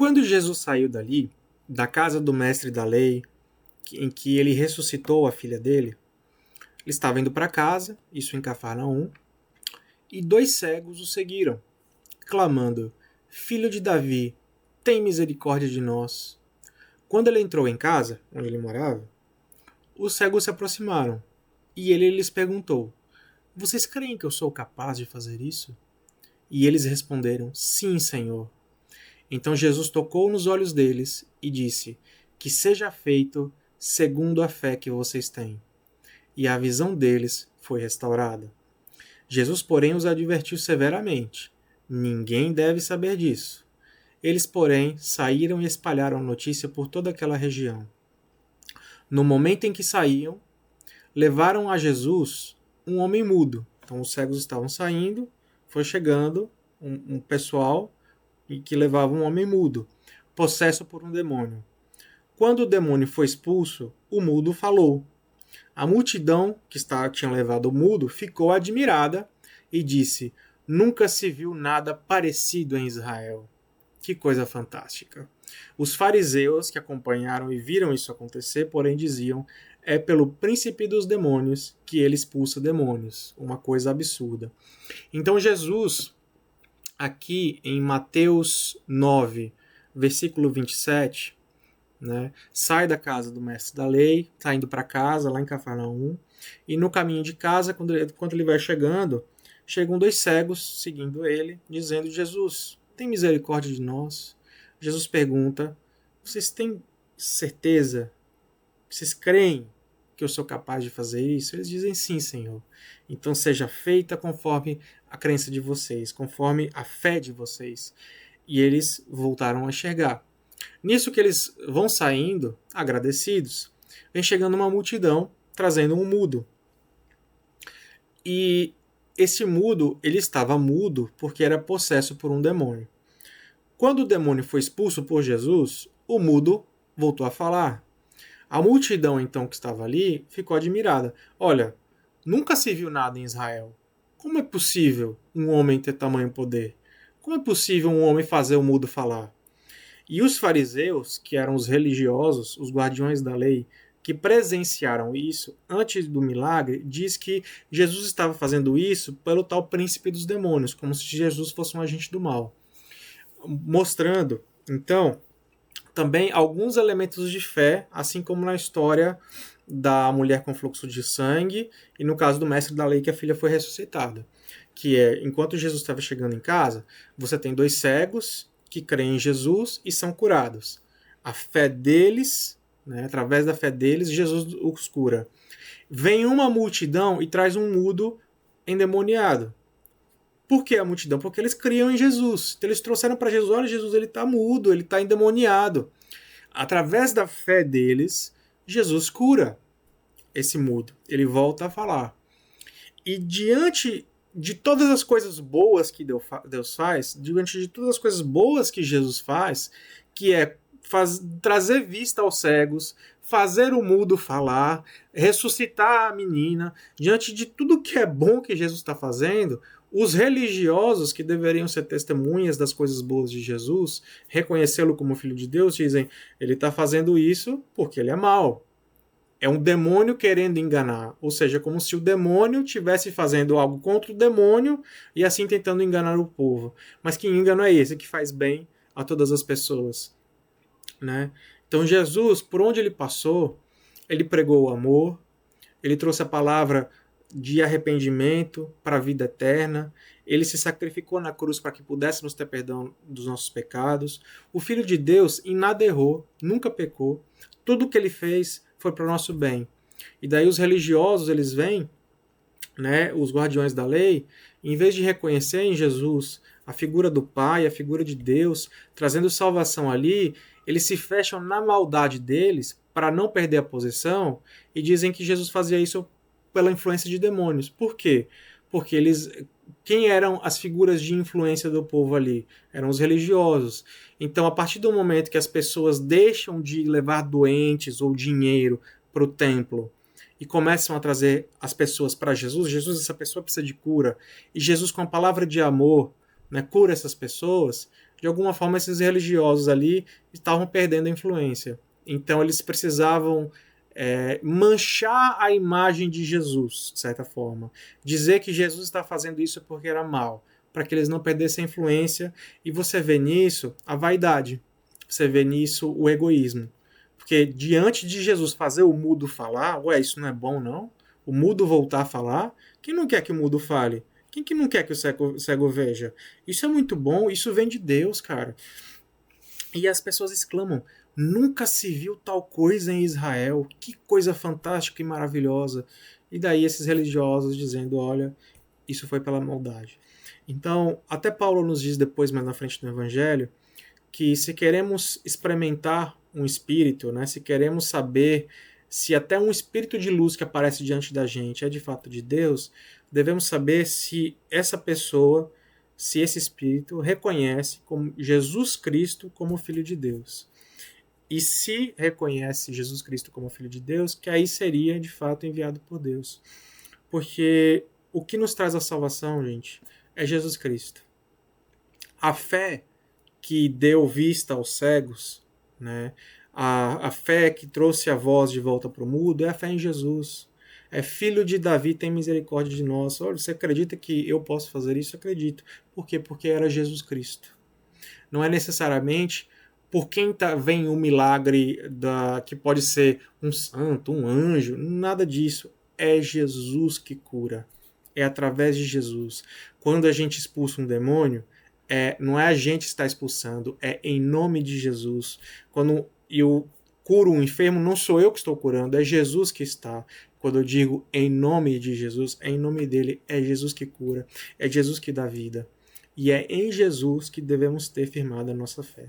quando Jesus saiu dali, da casa do mestre da lei, em que ele ressuscitou a filha dele, ele estava indo para casa, isso em Cafarnaum, e 2 cegos o seguiram, clamando: Filho de Davi, tem misericórdia de nós. Quando ele entrou em casa, onde ele morava, os cegos se aproximaram, e ele lhes perguntou: Vocês creem que eu sou capaz de fazer isso? E eles responderam: Sim, Senhor. Então Jesus tocou nos olhos deles e disse: Que seja feito segundo a fé que vocês têm. E a visão deles foi restaurada. Jesus, porém, os advertiu severamente: Ninguém deve saber disso. Eles, porém, saíram e espalharam a notícia por toda aquela região. No momento em que saíam, levaram a Jesus um homem mudo. Então os cegos estavam saindo, foi chegando um pessoal que levava um homem mudo, possesso por um demônio. Quando o demônio foi expulso, o mudo falou. A multidão que tinha levado o mudo ficou admirada e disse: Nunca se viu nada parecido em Israel. Que coisa fantástica. Os fariseus que acompanharam e viram isso acontecer, porém diziam: é pelo príncipe dos demônios que ele expulsa demônios. Uma coisa absurda. Então Jesus, aqui em Mateus 9, versículo 27, né, sai da casa do mestre da lei, está indo para casa, lá em Cafarnaum, e no caminho de casa, quando ele vai chegando, chegam 2 cegos seguindo ele, dizendo: Jesus, tem misericórdia de nós. Jesus pergunta: vocês têm certeza? Vocês creem que eu sou capaz de fazer isso? Eles dizem: sim, Senhor. Então seja feita conforme a crença de vocês, conforme a fé de vocês. E eles voltaram a enxergar. Nisso que eles vão saindo, agradecidos, vem chegando uma multidão trazendo um mudo. E esse mudo, ele estava mudo porque era possesso por um demônio. Quando o demônio foi expulso por Jesus, o mudo voltou a falar. A multidão, então, que estava ali, ficou admirada. Olha, nunca se viu nada em Israel. Como é possível um homem ter tamanho poder? Como é possível um homem fazer o mudo falar? E os fariseus, que eram os religiosos, os guardiões da lei, que presenciaram isso antes do milagre, diz que Jesus estava fazendo isso pelo tal príncipe dos demônios, como se Jesus fosse um agente do mal. Mostrando, então, também alguns elementos de fé, assim como na história da mulher com fluxo de sangue e no caso do mestre da lei que a filha foi ressuscitada. Que é, enquanto Jesus estava chegando em casa, você tem 2 cegos que creem em Jesus e são curados. A fé deles, né, através da fé deles, Jesus os cura. Vem uma multidão e traz um mudo endemoniado. Por que a multidão? Porque eles criam em Jesus. Então eles trouxeram para Jesus: olha, Jesus, ele está mudo, ele está endemoniado. Através da fé deles, Jesus cura esse mudo. Ele volta a falar. E diante de todas as coisas boas que Deus faz, diante de todas as coisas boas que Jesus faz, que é trazer vista aos cegos, fazer o mudo falar, ressuscitar a menina, diante de tudo que é bom que Jesus está fazendo, os religiosos, que deveriam ser testemunhas das coisas boas de Jesus, reconhecê-lo como Filho de Deus, dizem: ele está fazendo isso porque ele é mau. É um demônio querendo enganar. Ou seja, como se o demônio estivesse fazendo algo contra o demônio e assim tentando enganar o povo. Mas que engano é esse que faz bem a todas as pessoas? Né? Então Jesus, por onde ele passou, ele pregou o amor, ele trouxe a palavra de arrependimento para a vida eterna, ele se sacrificou na cruz para que pudéssemos ter perdão dos nossos pecados. O Filho de Deus em nada errou, nunca pecou, tudo o que ele fez foi para o nosso bem. E daí os religiosos, eles vêm, né, os guardiões da lei, em vez de reconhecer em Jesus a figura do Pai, a figura de Deus, trazendo salvação ali, eles se fecham na maldade deles para não perder a posição e dizem que Jesus fazia isso pela influência de demônios. Por quê? Porque quem eram as figuras de influência do povo ali? Eram os religiosos. Então, a partir do momento que as pessoas deixam de levar doentes ou dinheiro para o templo e começam a trazer as pessoas para Jesus, essa pessoa precisa de cura, e Jesus, com a palavra de amor, né, cura essas pessoas, de alguma forma esses religiosos ali estavam perdendo a influência. Então eles precisavam manchar a imagem de Jesus, de certa forma. Dizer que Jesus está fazendo isso porque era mal, para que eles não perdessem a influência. E você vê nisso a vaidade, você vê nisso o egoísmo. Porque diante de Jesus fazer o mudo falar, ué, isso não é bom não? O mudo voltar a falar? Quem não quer que o mudo fale? Quem que não quer que o cego veja? Isso é muito bom, isso vem de Deus, cara. E as pessoas exclamam: nunca se viu tal coisa em Israel, que coisa fantástica e maravilhosa. E daí esses religiosos dizendo: olha, isso foi pela maldade. Então, até Paulo nos diz depois, mais na frente no Evangelho, que se queremos experimentar um espírito, né, se queremos saber se até um espírito de luz que aparece diante da gente é de fato de Deus, devemos saber se essa pessoa, se esse espírito reconhece como Jesus Cristo como Filho de Deus. E se reconhece Jesus Cristo como Filho de Deus, que aí seria de fato enviado por Deus. Porque o que nos traz a salvação, gente, é Jesus Cristo. A fé que deu vista aos cegos, né? A fé que trouxe a voz de volta para o mudo é a fé em Jesus. É filho de Davi, tem misericórdia de nós. Olha, você acredita que eu posso fazer isso? Acredito. Por quê? Porque era Jesus Cristo. Não é necessariamente por quem vem o milagre que pode ser um santo, um anjo, nada disso. É Jesus que cura. É através de Jesus. Quando a gente expulsa um demônio, não é a gente que está expulsando, é em nome de Jesus. Quando eu curo um enfermo, não sou eu que estou curando, é Jesus que está. Quando eu digo em nome de Jesus, é em nome dele, é Jesus que cura, é Jesus que dá vida. E é em Jesus que devemos ter firmado a nossa fé.